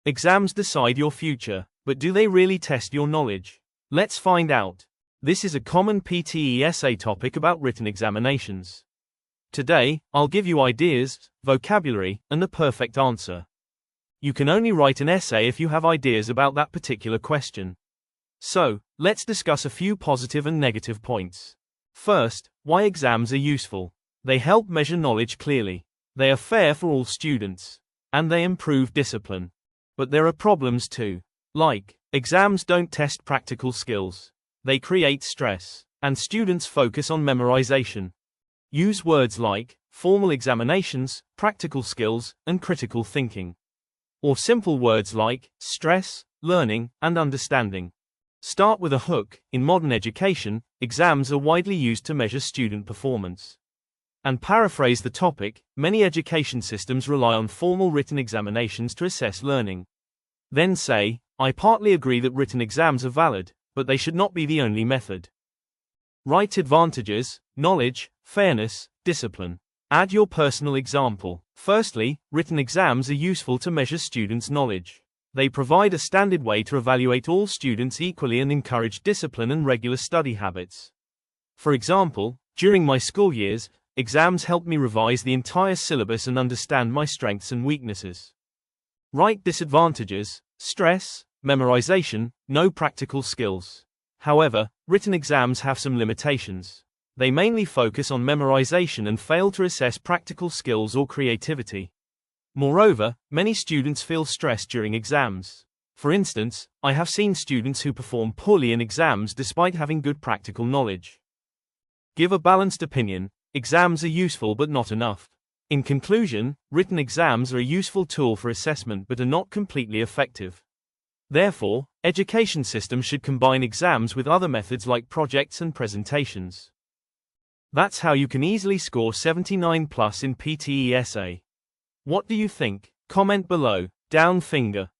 Exams decide your future, but do they really test your knowledge? Let's find out. This is a common PTE essay topic about written examinations. Today, I'll give you ideas, vocabulary, and the perfect answer. You can only write an essay if you have ideas about that particular question. So, let's discuss a few positive and negative points. First, why exams are useful. They help measure knowledge clearly. They are fair for all students. And they improve discipline. But there are problems too. Like, exams don't test practical skills. They create stress. And students focus on memorization. Use words like formal examinations, practical skills, and critical thinking. Or simple words like stress, learning, and understanding. Start with a hook. In modern education, exams are widely used to measure student performance. And paraphrase the topic, many education systems rely on formal written examinations to assess learning. Then say, I partly agree that written exams are valid, but they should not be the only method. Write advantages, knowledge, fairness, discipline. Add your personal example. Firstly, written exams are useful to measure students' knowledge. They provide a standard way to evaluate all students equally and encourage discipline and regular study habits. For example, during my school years, exams helped me revise the entire syllabus and understand my strengths and weaknesses. Write disadvantages, stress, memorization, no practical skills. However, written exams have some limitations. They mainly focus on memorization and fail to assess practical skills or creativity. Moreover, many students feel stressed during exams. For instance, I have seen students who perform poorly in exams despite having good practical knowledge. Give a balanced opinion. Exams are useful but not enough. In conclusion, written exams are a useful tool for assessment but are not completely effective. Therefore, education systems should combine exams with other methods like projects and presentations. That's how you can easily score 79+ in PTE essay. What do you think? Comment below. Down finger.